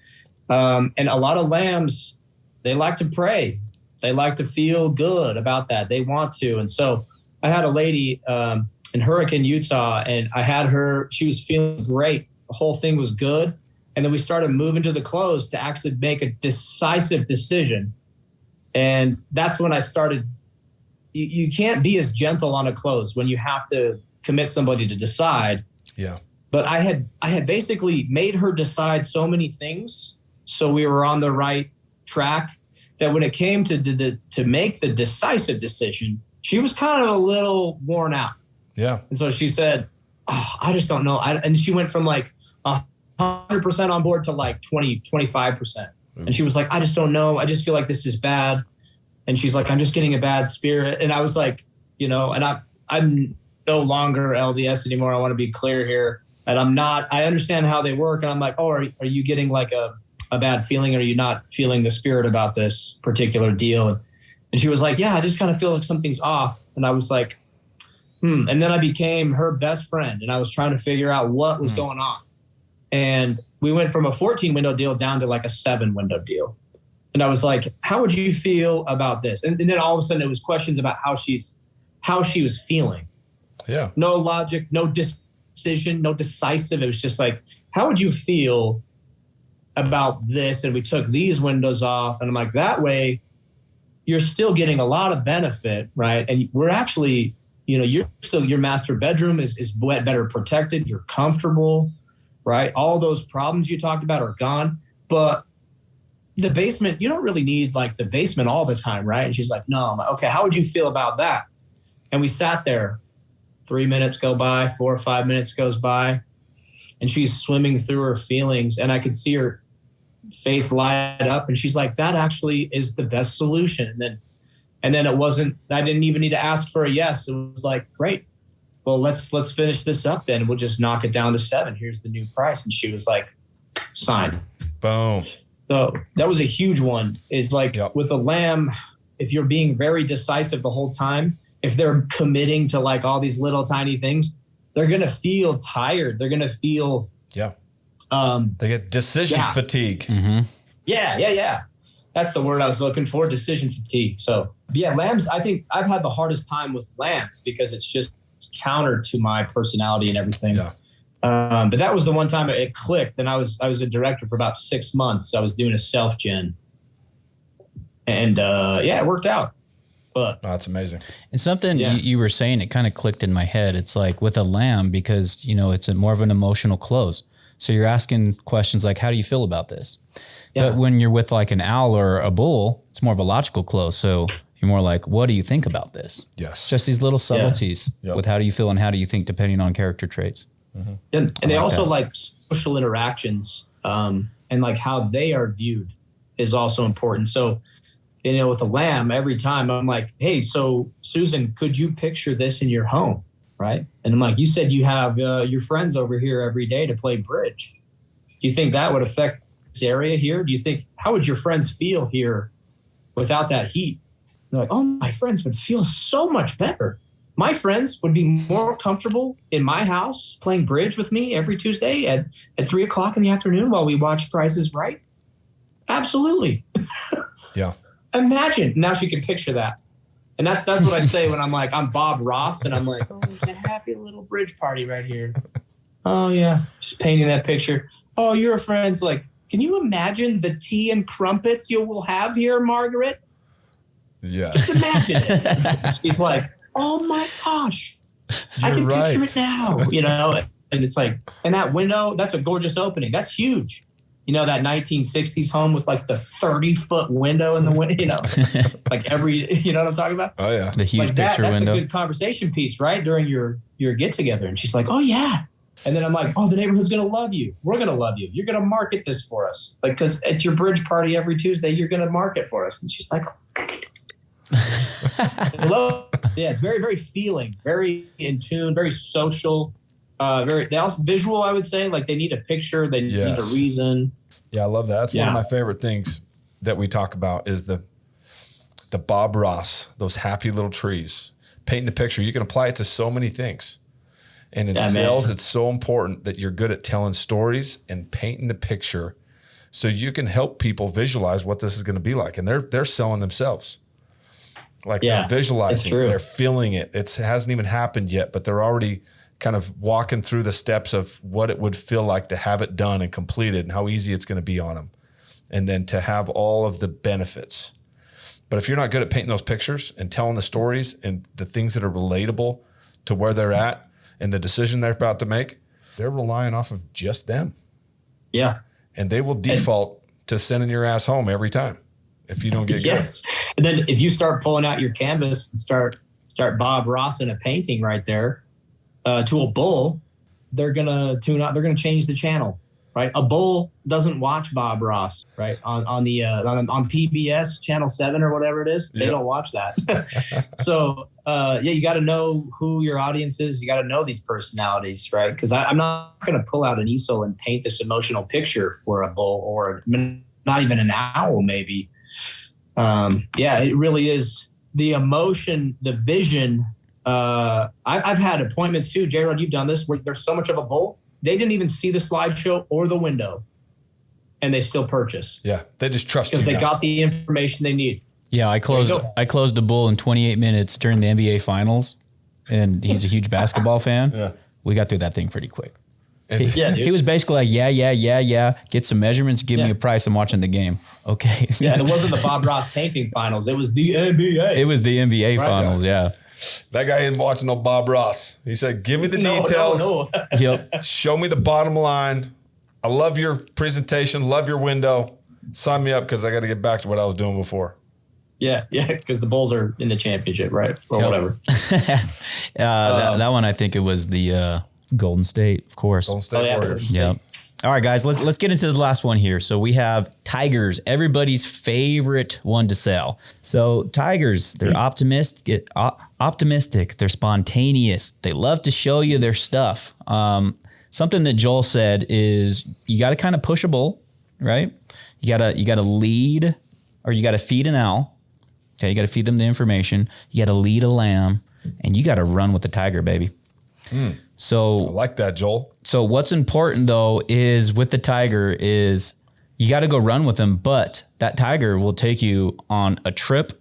and a lot of lambs. They like to pray. They like to feel good about that. They want to. And so I had a lady in Hurricane, Utah, and I had her. She was feeling great. The whole thing was good. And then we started moving to the close to actually make a decisive decision. And that's when I started. You can't be as gentle on a close when you have to commit somebody to decide. Yeah. But I had basically made her decide so many things, so we were on the right track, that when it came to make the decisive decision, she was kind of a little worn out. Yeah. And so she said, oh, I just don't know. And she went from like 100% on board to like 25%. And she was like, I just don't know. I just feel like this is bad. And she's like, I'm just getting a bad spirit. And I was like, and I'm no longer LDS anymore. I want to be clear here. And I understand how they work. And I'm like, oh, are you getting like a bad feeling? Or are you not feeling the spirit about this particular deal? And she was like, yeah, I just kind of feel like something's off. And I was like, And then I became her best friend. And I was trying to figure out what was going on. And we went from a 14 window deal down to like a 7 window deal. And I was like, how would you feel about this? And then all of a sudden it was questions about how she was feeling. Yeah. No logic, no decision, no decisive. It was just like, how would you feel about this? And we took these windows off. And I'm like, that way you're still getting a lot of benefit, right? And we're actually, your master bedroom is better protected. You're comfortable, right? All those problems you talked about are gone. But the basement, you don't really need like the basement all the time, right? And she's like, no. I'm like, okay, how would you feel about that? And we sat there. 3 minutes go by, 4 or 5 minutes goes by, and she's swimming through her feelings, and I could see her face light up, and she's like, that actually is the best solution. And then it wasn't, I didn't even need to ask for a yes. It was like, great. Well, let's finish this up then. We'll just knock it down to 7. Here's the new price. And she was like, signed. Boom. So that was a huge one. Is like with a lamb, if you're being very decisive the whole time, if they're committing to like all these little tiny things, they're going to feel tired. They're going to feel. Yeah. They get decision fatigue. Mm-hmm. Yeah. That's the word I was looking for, decision fatigue. So yeah, lambs, I think I've had the hardest time with lambs because it's just counter to my personality and everything. Yeah. But that was the one time it clicked, and I was a director for about 6 months. I was doing a self-gen, and it worked out. But that's amazing. And something you were saying, it kind of clicked in my head. It's like with a lamb, because it's more of an emotional close. So you're asking questions like, how do you feel about this? Yeah. But when you're with like an owl or a bull, it's more of a logical close. So you're more like, what do you think about this? Yes. Just these little subtleties with how do you feel and how do you think, depending on character traits. Mm-hmm. And they also like social interactions, and like how they are viewed is also important. So, with a lamb, every time I'm like, hey, so Susan, could you picture this in your home? Right. And I'm like, you said you have your friends over here every day to play bridge. Do you think that would affect this area here? Do you think, how would your friends feel here without that heat? They're like, oh, my friends would feel so much better. My friends would be more comfortable in my house playing bridge with me every Tuesday at 3 o'clock in the afternoon while we watch Price is Right. Absolutely. Yeah. Imagine. Now she can picture that. And that's what I say when I'm Bob Ross and I'm like, oh, there's a happy little bridge party right here. Oh yeah, just painting that picture. Oh, your friend's like, can you imagine the tea and crumpets you will have here, Margaret? Yeah. Just imagine it. She's like, oh my gosh, I can picture it now, And it's like, and that window, that's a gorgeous opening. That's huge. That 1960s home with like the 30-foot window in the window, like you know what I'm talking about? Oh yeah. The huge picture that's window. That's a good conversation piece, right? During your get together. And she's like, oh yeah. And then I'm like, oh, the neighborhood's going to love you. We're going to love you. You're going to market this for us. Like, cause at your bridge party every Tuesday, you're going to market for us. And she's like, hello. Yeah. It's very, very feeling, very in tune, very social, they also visual, I would say. Like they need a picture. They need a reason. Yeah, I love that. That's one of my favorite things that we talk about is the Bob Ross, those happy little trees. Painting the picture. You can apply it to so many things. And in sales, it's so important that you're good at telling stories and painting the picture so you can help people visualize what this is going to be like. And they're selling themselves. Like they're visualizing, they're feeling it. It hasn't even happened yet, but they're already kind of walking through the steps of what it would feel like to have it done and completed and how easy it's going to be on them. And then to have all of the benefits. But if you're not good at painting those pictures and telling the stories and the things that are relatable to where they're at and the decision they're about to make, they're relying off of just them. Yeah. And they will default to sending your ass home every time if you don't get good. And then if you start pulling out your canvas and start Bob Ross in a painting right there, to a bull, they're gonna tune out. They're gonna change the channel, right? A bull doesn't watch Bob Ross, right? On PBS channel 7 or whatever it is. They don't watch that. So you got to know who your audience is. You got to know these personalities, right? Because I'm not gonna pull out an easel and paint this emotional picture for a bull or not even an owl, maybe. It really is the emotion, the vision. I've had appointments too, J-Rod, you've done this, where there's so much of a bull, they didn't even see the slideshow or the window, and they still purchase. Yeah, they just trust you because they got the information they need. Yeah, I closed a bull in 28 minutes during the NBA Finals, and he's a huge basketball fan. Yeah, we got through that thing pretty quick. He was basically like, yeah. Get some measurements, give me a price. I'm watching the game. Okay. Yeah, it wasn't the Bob Ross painting finals. It was the NBA. It was the NBA finals. Yeah. That guy ain't watching no Bob Ross. He said, give me the details. No. Yep. Show me the bottom line. I love your presentation. Love your window. Sign me up because I got to get back to what I was doing before. Yeah, because the Bulls are in the championship, right? Or whatever. That one, I think it was the Golden State, of course. Golden State Warriors. Yeah. All right, guys, let's get into the last one here. So we have tigers, everybody's favorite one to sell. So tigers, they're optimistic, they're spontaneous. They love to show you their stuff. Something that Joel said is you got to kind of push a bull, right? You got to lead, or you got to feed an owl. Okay, you got to feed them the information. You got to lead a lamb, and you got to run with the tiger, baby. So I like that, Joel. So what's important though is with the tiger is you got to go run with him, but that tiger will take you on a trip.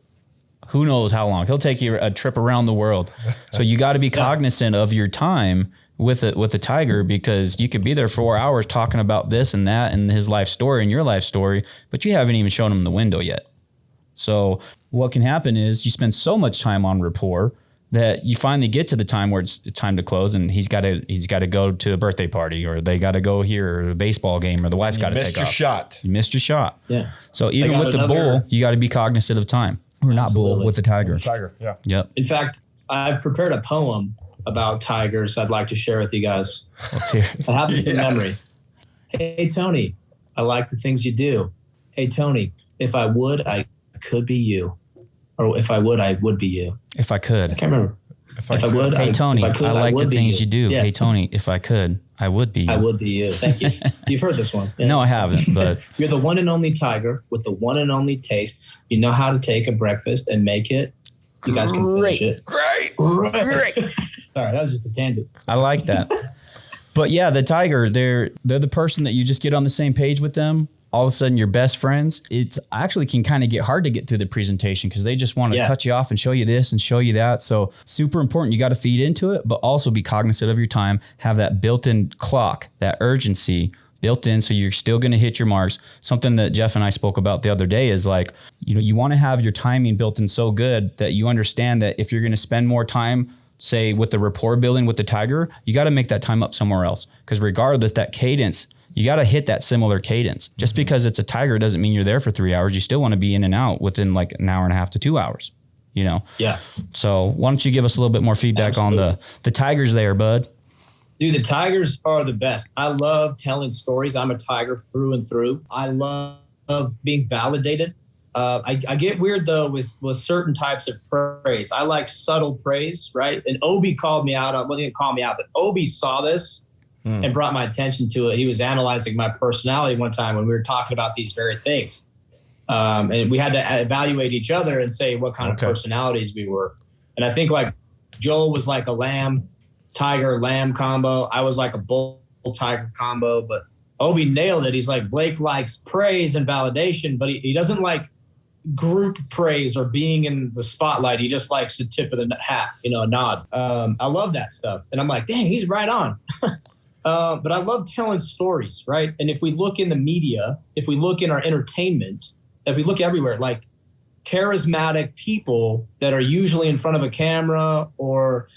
Who knows how long? He'll take you a trip around the world. So you got to be cognizant of your time with the tiger, because you could be there for 4 hours talking about this and that and his life story and your life story, but you haven't even shown him the window yet. So what can happen is you spend so much time on rapport that you finally get to the time where it's time to close, and he's got to go to a birthday party, or they got to go here, or a baseball game, or the wife's got to take off. You missed your shot. Yeah. So even with the bull, you got to be cognizant of time. Or not bull, with the tiger. Tiger, yeah. Yep. In fact, I've prepared a poem about tigers I'd like to share with you guys. Let's hear it. I have it in memory. Hey, Tony, I like the things you do. Hey, Tony, if I would, I could be you. Or if I would, I would be you. If I could. I can't remember. If I would, hey, Tony, I like the things you do. Yeah. Hey, Tony, if I could, I would be you. I would be you. Thank you. You've heard this one. Yeah. No, I haven't, but. You're the one and only tiger with the one and only taste. You know how to take a breakfast and make it. You guys can finish it. Great. Sorry, that was just a tangent. I like that. But yeah, the tiger, they're the person that you just get on the same page with them, all of a sudden you're best friends, it actually can kind of get hard to get through the presentation because they just want to cut you off and show you this and show you that. So super important. You got to feed into it, but also be cognizant of your time, have that built-in clock, that urgency built in, so you're still going to hit your marks. Something that Jeff and I spoke about the other day is like, you want to have your timing built in so good that you understand that if you're going to spend more time, say with the rapport building with the tiger, you got to make that time up somewhere else. Because regardless, that cadence, you got to hit that similar cadence. Just because it's a tiger doesn't mean you're there for 3 hours. You still want to be in and out within like an hour and a half to 2 hours, Yeah. So why don't you give us a little bit more feedback on the tigers there, bud? Dude, the tigers are the best. I love telling stories. I'm a tiger through and through. I love being validated. I get weird though with certain types of praise. I like subtle praise, right? And Obi called me out. Well, he didn't call me out, but Obi saw this and brought my attention to it. He was analyzing my personality one time when we were talking about these very things. And we had to evaluate each other and say what kind of personalities we were. And I think like Joel was like a tiger lamb combo. I was like a bull tiger combo, but Obi nailed it. He's like, Blake likes praise and validation, but he doesn't like group praise or being in the spotlight. He just likes the tip of the hat, a nod. I love that stuff. And I'm like, dang, he's right on. But I love telling stories, right? And if we look in the media, if we look in our entertainment, if we look everywhere, like charismatic people that are usually in front of a camera or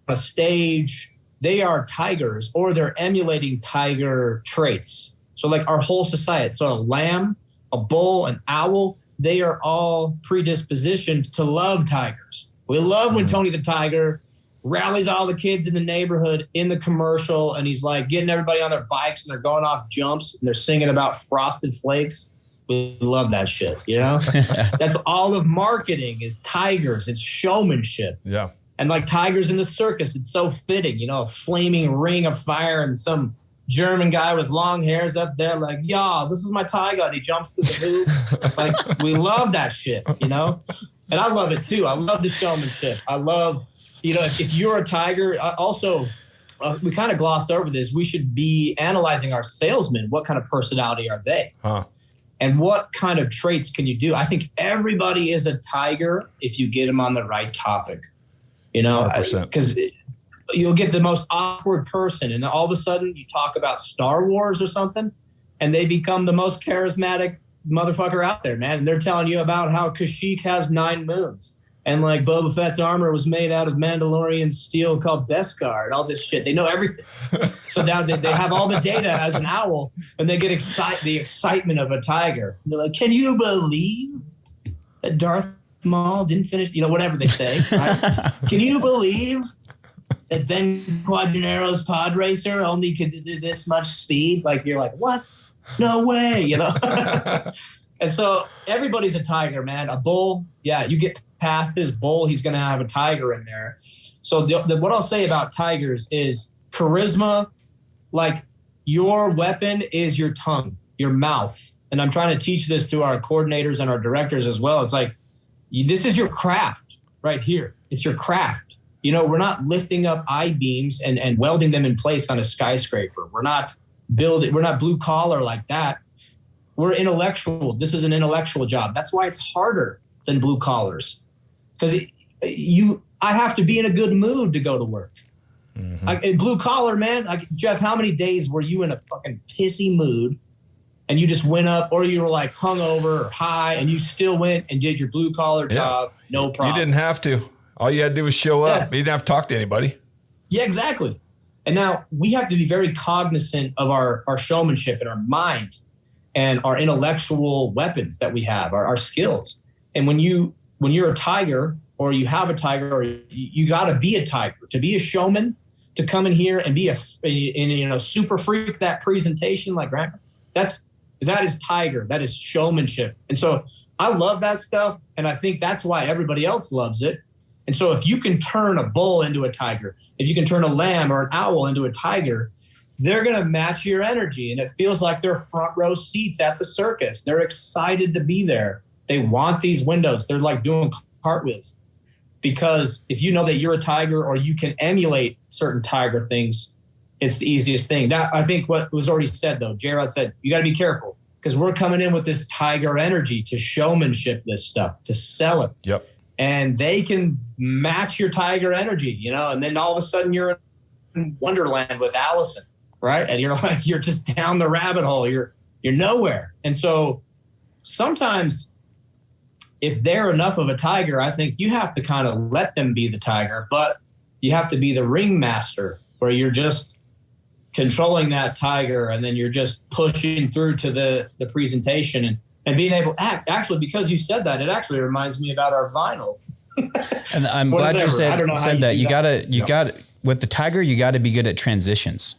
a stage, they are tigers or they're emulating tiger traits. So like our whole society, so a lamb, a bull, an owl, they are all predispositioned to love tigers. We love when Tony the Tiger rallies all the kids in the neighborhood in the commercial and he's like getting everybody on their bikes and they're going off jumps and they're singing about Frosted Flakes. We love that shit, That's all of marketing is tigers. It's showmanship. Yeah. And like tigers in the circus, it's so fitting, a flaming ring of fire and some German guy with long hairs up there like, yeah, this is my tiger. And he jumps through the hoop. Like, we love that shit, And I love it too. I love the showmanship. I love, if you're a tiger, also, we kind of glossed over this. We should be analyzing our salesmen. What kind of personality are they? And what kind of traits can you do? I think everybody is a tiger if you get them on the right topic. Because you'll get the most awkward person and all of a sudden you talk about Star Wars or something and they become the most charismatic motherfucker out there, man. And they're telling you about how Kashyyyk has 9 moons and like Boba Fett's armor was made out of Mandalorian steel called Beskar and all this shit. They know everything. So now they have all the data as an owl and they get the excitement of a tiger. And they're like, can you believe that Darth Maul didn't finish, whatever they say. Right? Can you believe that Ben Quadranero's pod racer only could do this much speed? Like, you're like, what? No way, And so everybody's a tiger, man. A bull, you get past this bull, he's going to have a tiger in there. So what I'll say about tigers is charisma, like your weapon is your tongue, your mouth. And I'm trying to teach this to our coordinators and our directors as well. It's like, this is your craft right here. It's your craft. We're not lifting up I-beams and welding them in place on a skyscraper. We're not blue collar like that. We're intellectual. This is an intellectual job. That's why it's harder than blue collars. Because I have to be in a good mood to go to work. In blue collar, man, Jeff, how many days were you in a fucking pissy mood and you just went up, or you were like hungover or high, and you still went and did your blue collar job, no problem. You didn't have to. All you had to do was show up. You didn't have to talk to anybody. Yeah, exactly. And now we have to be very cognizant of our showmanship and our mind and our intellectual weapons that we have, our skills. And when you're a tiger, or you have a tiger, or you got to be a tiger to be a showman, to come in here and be super freak that presentation like Grant. That is tiger. That is showmanship. And so I love that stuff. And I think that's why everybody else loves it. And so if you can turn a bull into a tiger, if you can turn a lamb or an owl into a tiger, they're going to match your energy. And it feels like they're front row seats at the circus. They're excited to be there. They want these windows. They're like doing cartwheels. Because if you know that you're a tiger or you can emulate certain tiger things, it's the easiest thing. That I think what was already said, though, J-Rod said, you got to be careful. because we're coming in with this tiger energy to showmanship this stuff, to sell it. Yep. And they can match your tiger energy, you know, and then all of a sudden you're in Wonderland with Allison, right? And you're just down the rabbit hole. You're nowhere. And so sometimes if they're enough of a tiger, I think you have to kind of let them be the tiger, but you have to be the ringmaster where you're just controlling that tiger, and then you're just pushing through to the presentation and being able actually, because you said that, it actually reminds me about our vinyl. And I'm glad you said that. You gotta with the tiger, you gotta be good at transitions,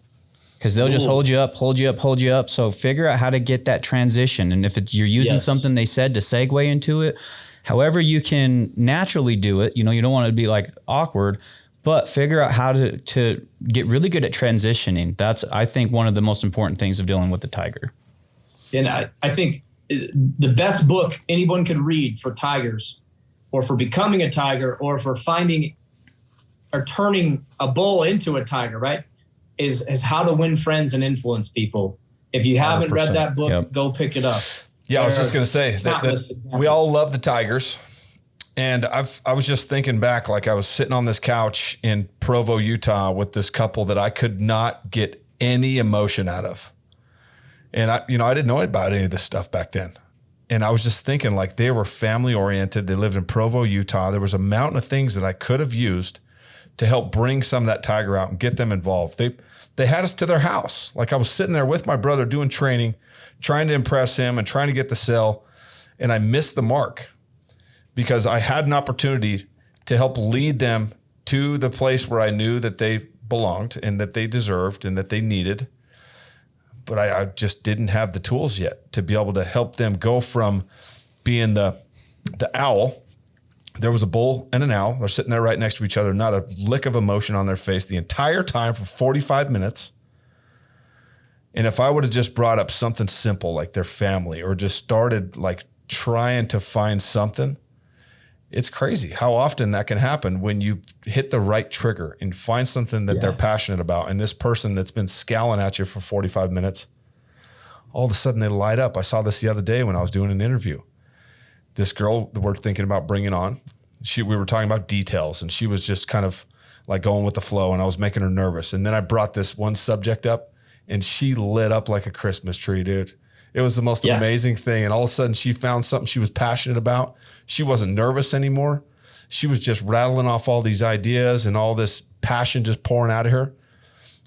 because they'll just hold you up. So figure out how to get that transition. And if you're using something they said to segue into it, however you can naturally do it, you know, you don't want to be like awkward, but figure out how to get really good at transitioning. That's, I think, one of the most important things of dealing with the tiger. And I think the best book anyone could read for tigers, or for becoming a tiger, or for finding or turning a bull into a tiger, right, is How to Win Friends and Influence People. If you haven't 100%. read that book, go pick it up. Yeah, I was just going to say that we all love the tigers. And I was just thinking back, like I was sitting on this couch in Provo, Utah with this couple that I could not get any emotion out of. And I didn't know about any of this stuff back then. And I was just thinking, like, they were family oriented. They lived in Provo, Utah. There was a mountain of things that I could have used to help bring some of that tiger out and get them involved. They had us to their house. Like, I was sitting there with my brother doing training, trying to impress him and trying to get the sale. And I missed the mark, because I had an opportunity to help lead them to the place where I knew that they belonged and that they deserved and that they needed. But I just didn't have the tools yet to be able to help them go from being the owl. There was a bull and an owl. They're sitting there right next to each other, not a lick of emotion on their face the entire time for 45 minutes. And if I would have just brought up something simple like their family, or just started like trying to find something, it's crazy how often that can happen when you hit the right trigger and find something that they're passionate about. And this person that's been scowling at you for 45 minutes, all of a sudden they light up. I saw this the other day when I was doing an interview. This girl that we're thinking about bringing on, we were talking about details, and she was just kind of like going with the flow, and I was making her nervous. And then I brought this one subject up, and she lit up like a Christmas tree, dude. It was the most amazing thing. And all of a sudden she found something she was passionate about. She wasn't nervous anymore. She was just rattling off all these ideas and all this passion just pouring out of her.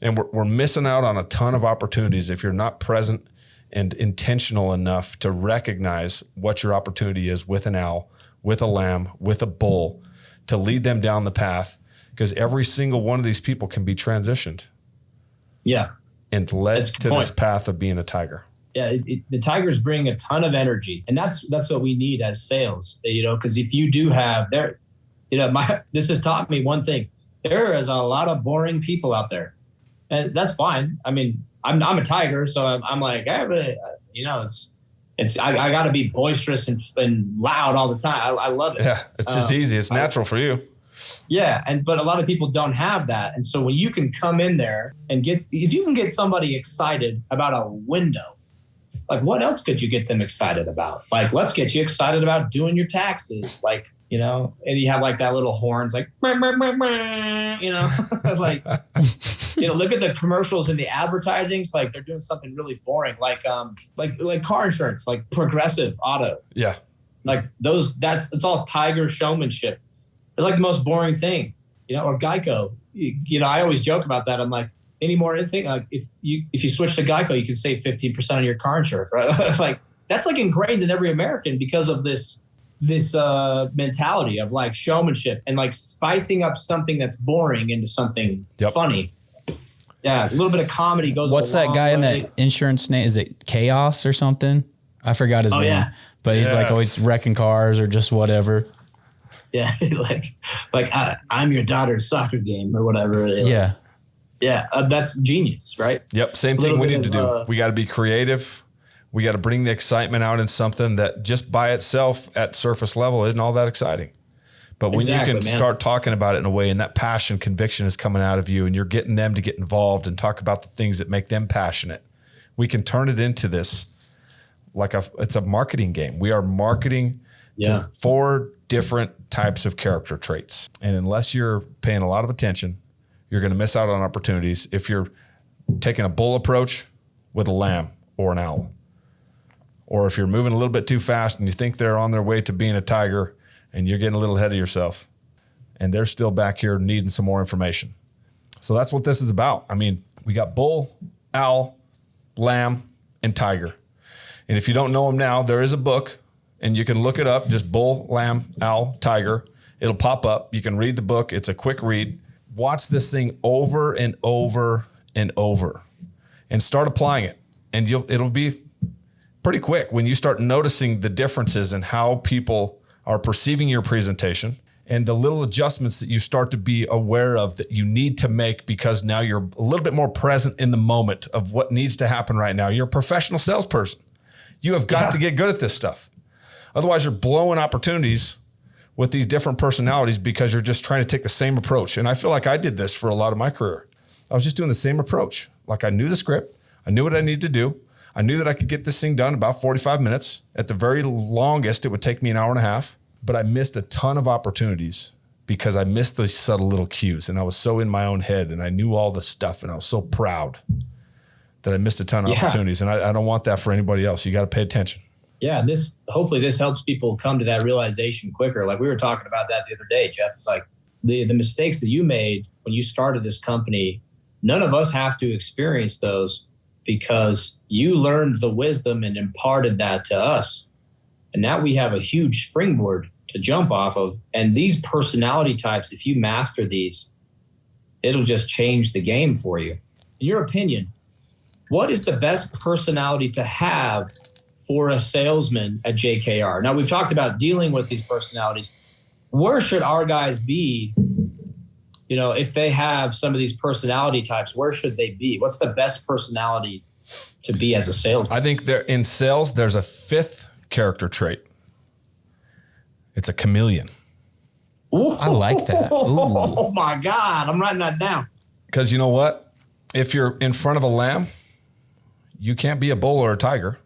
And we're missing out on a ton of opportunities if you're not present and intentional enough to recognize what your opportunity is with an owl, with a lamb, with a bull, to lead them down the path, because every single one of these people can be transitioned. Yeah. And led to this path of being a tiger. Yeah, the tigers bring a ton of energy, and that's what we need as sales. You know, because if you do have this has taught me one thing: there is a lot of boring people out there, and that's fine. I mean, I'm a tiger, so I'm like, it's I got to be boisterous and loud all the time. I love it. Yeah, it's just easy. It's natural for you. Yeah, but a lot of people don't have that, and so when you can come in there and if you can get somebody excited about a window. Like, what else could you get them excited about? Like, let's get you excited about doing your taxes. Like, you know, and you have like that little horns, like, you know, like, you know, look at the commercials and the advertisings. Like, they're doing something really boring, like car insurance, like Progressive Auto. Yeah. Like it's all tiger showmanship. It's like the most boring thing, you know, or Geico. You know, I always joke about that. I'm like, any more anything, like if you switch to Geico, you can save 15% on your car insurance, right? Like, that's like ingrained in every American because of this mentality of like showmanship and like spicing up something that's boring into something funny. Yeah, a little bit of comedy goes. What's that guy in that insurance name? Is it Chaos or something? I forgot his name. Yeah. But he's like always wrecking cars or just whatever. Yeah, like I'm your daughter's soccer game or whatever. Yeah. Yeah, that's genius, right? Yep, same thing we need to do. We got to be creative. We got to bring the excitement out in something that just by itself at surface level isn't all that exciting. But when you can start talking about it in a way, and that passion, conviction is coming out of you, and you're getting them to get involved and talk about the things that make them passionate, we can turn it into this it's a marketing game. We are marketing to 4 different types of character traits. And unless you're paying a lot of attention, you're going to miss out on opportunities if you're taking a bull approach with a lamb or an owl. Or if you're moving a little bit too fast and you think they're on their way to being a tiger and you're getting a little ahead of yourself and they're still back here needing some more information. So that's what this is about. I mean, we got bull, owl, lamb, and tiger. And if you don't know them now, there is a book and you can look it up, just bull, lamb, owl, tiger. It'll pop up. You can read the book. It's a quick read. Watch this thing over and over and over and start applying it. And it'll be pretty quick when you start noticing the differences in how people are perceiving your presentation and the little adjustments that you start to be aware of that you need to make because now you're a little bit more present in the moment of what needs to happen right now. You're a professional salesperson. You have got to get good at this stuff. Otherwise, you're blowing opportunities with these different personalities because you're just trying to take the same approach. And I feel like I did this for a lot of my career. I was just doing the same approach. Like I knew the script. I knew what I needed to do. I knew that I could get this thing done in about 45 minutes. At the very longest, it would take me an hour and a half. But I missed a ton of opportunities because I missed those subtle little cues. And I was so in my own head and I knew all the stuff and I was so proud that I missed a ton of opportunities. And I don't want that for anybody else. You got to pay attention. Yeah. Hopefully this helps people come to that realization quicker. Like we were talking about that the other day, Jeff. It's like the mistakes that you made when you started this company, none of us have to experience those because you learned the wisdom and imparted that to us. And now we have a huge springboard to jump off of. And these personality types, if you master these, it'll just change the game for you. In your opinion, what is the best personality to have for a salesman at JKR? Now, we've talked about dealing with these personalities. Where should our guys be? You know, if they have some of these personality types, where should they be? What's the best personality to be as a salesman? I think in sales, there's a 5th character trait. It's a chameleon. Ooh, I like that. Ooh. Oh my God. I'm writing that down. Because you know what? If you're in front of a lamb, you can't be a bull or a tiger.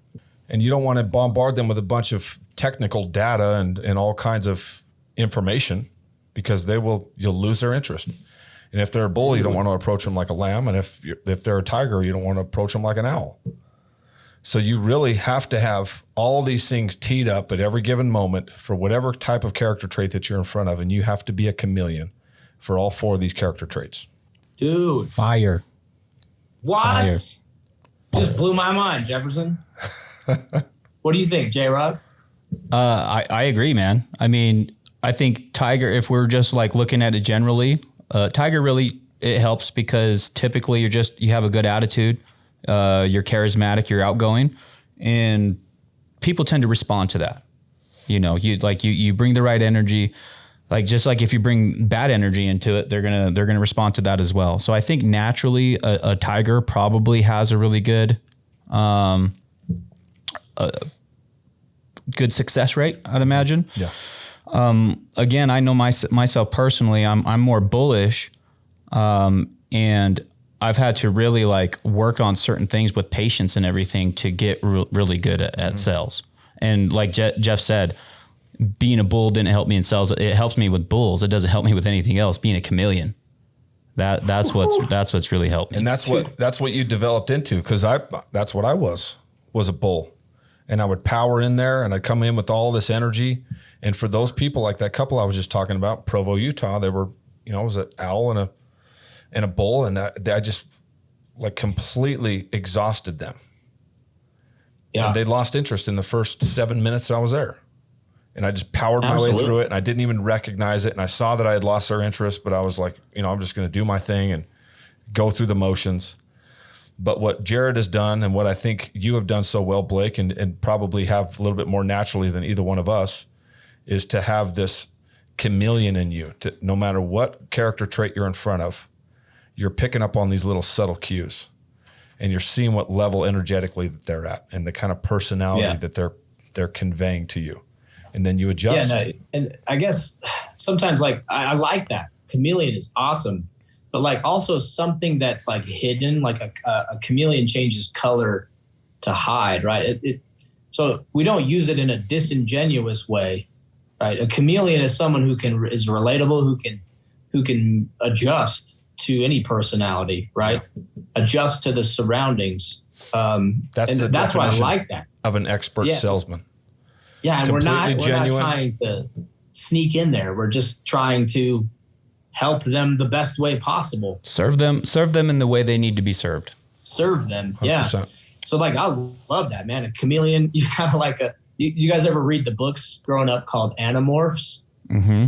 And you don't want to bombard them with a bunch of technical data and all kinds of information because you'll lose their interest. And if they're a bull, you don't want to approach them like a lamb. And if they're a tiger, you don't want to approach them like an owl. So you really have to have all these things teed up at every given moment for whatever type of character trait that you're in front of. And you have to be a chameleon for all 4 of these character traits. Dude. Fire. What? Fire. Just blew my mind, Jefferson. What do you think, J-Rod? I agree, man. I mean, I think tiger, if we're just like looking at it generally, tiger really, it helps because typically you have a good attitude. You're charismatic, you're outgoing, and people tend to respond to that. You know, you bring the right energy, like just like if you bring bad energy into it, they're gonna respond to that as well. So I think naturally a tiger probably has a really good, good success rate, I'd imagine. Yeah. Again, I know myself personally, I'm more bullish, and I've had to really like work on certain things with patience and everything to get really good at sales. And like Jeff said, being a bull didn't help me in sales. It helps me with bulls. It doesn't help me with anything else. Being a chameleon, that's what's really helped me. And that's what you developed into. Cause that's what I was a bull, and I would power in there and I'd come in with all this energy. And for those people, like that couple I was just talking about, Provo, Utah, they were, it was an owl and a bull, and I just like completely exhausted them. Yeah. And they lost interest in the first 7 minutes that I was there. And I just powered my way through it, and I didn't even recognize it. And I saw that I had lost their interest, but I was like, I'm just going to do my thing and go through the motions. But what Jared has done, and what I think you have done so well, Blake, and probably have a little bit more naturally than either one of us, is to have this chameleon in you. To, no matter what character trait you're in front of, you're picking up on these little subtle cues, and you're seeing what level energetically that they're at and the kind of personality that they're conveying to you. And then you adjust. Yeah, no, and I guess sometimes like I like that. Chameleon is awesome, but like also something that's like hidden, like a chameleon changes color to hide, right? So we don't use it in a disingenuous way, right? A chameleon is someone who is relatable, who can adjust to any personality, right? Yeah. Adjust to the surroundings. That's why I like that. Of an expert salesman. Yeah, and we're not trying to sneak in there. We're just trying to help them the best way possible. Serve them in the way they need to be served. Serve them, 100%. Yeah. So like, I love that, man. A chameleon, you kind of like you guys ever read the books growing up called Animorphs? Mm-hmm.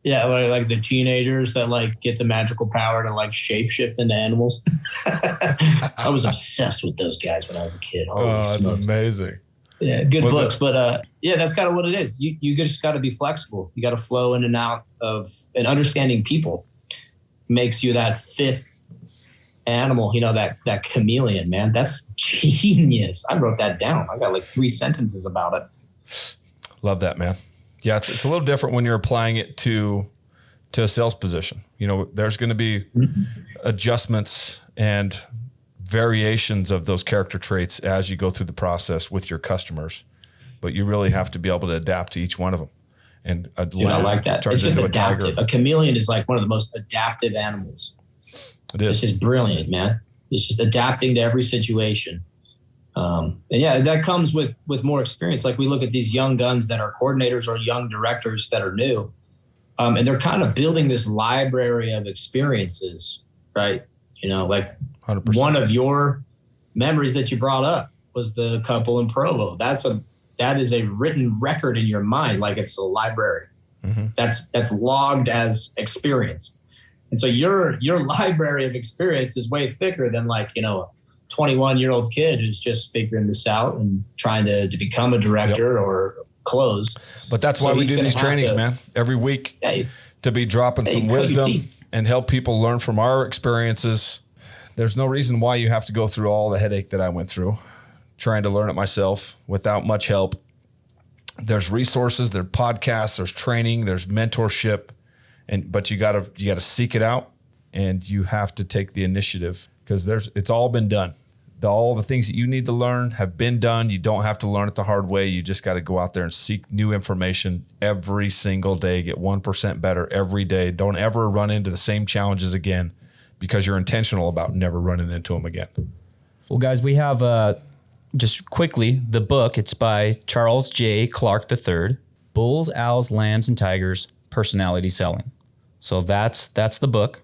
Yeah, like the teenagers that like get the magical power to like shapeshift into animals. I was obsessed with those guys when I was a kid. That's amazing. Yeah, good books. But yeah, that's kind of what it is. You just got to be flexible. You got to flow in and out of, and understanding people makes you that fifth animal, that chameleon, man. That's genius. I wrote that down. I got like 3 sentences about it. Love that, man. Yeah, it's a little different when you're applying it to a sales position. There's going to be adjustments and variations of those character traits as you go through the process with your customers, but you really have to be able to adapt to each one of them. And I like that. It's just adaptive. A chameleon is like one of the most adaptive animals. It is. It's just brilliant, man. It's just adapting to every situation. And yeah, that comes with more experience. Like we look at these young guns that are coordinators or young directors that are new, and they're kind of building this library of experiences, right? Like 100%. One of your memories that you brought up was the couple in Provo. That is a written record in your mind, like it's a library. Mm-hmm. That's logged as experience. And so your library of experience is way thicker than like, a 21-year-old kid who's just figuring this out and trying to become a director or close. But that's why we do these trainings, man, every week to be dropping some wisdom and help people learn from our experiences. There's no reason why you have to go through all the headache that I went through trying to learn it myself without much help. There's resources, there's podcasts, there's training, there's mentorship, but you gotta seek it out, and you have to take the initiative because it's all been done. All the things that you need to learn have been done. You don't have to learn it the hard way. You just got to go out there and seek new information every single day. Get 1% better every day. Don't ever run into the same challenges again because you're intentional about never running into them again. Well, guys, we have just quickly the book. It's by Charles J. Clark III, Bulls, Owls, Lambs, and Tigers, Personality Selling. So that's the book.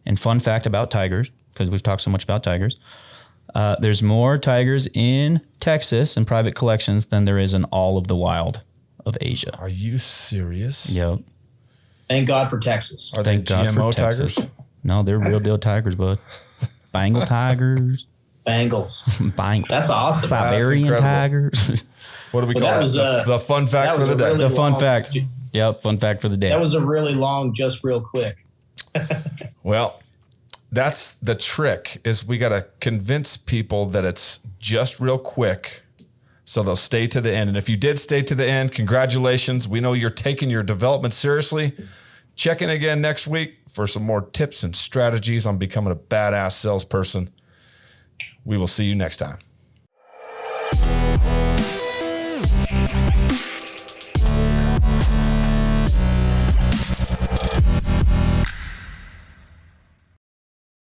And fun fact about tigers, because we've talked so much about tigers, there's more tigers in Texas in private collections than there is in all of the wild of Asia. Are you serious? Yep. Thank God for Texas. Are they GMO tigers? No, they're real deal tigers, bud. Bengal tigers. Bengals. Bengals. That's awesome. Siberian tigers. What do we call that? The fun fact for the day. The fun fact. Yep, fun fact for the day. That was a really long, just real quick. Well, that's the trick, is we got to convince people that it's just real quick so they'll stay to the end. And if you did stay to the end, congratulations. We know you're taking your development seriously. Check in again next week for some more tips and strategies on becoming a badass salesperson. We will see you next time.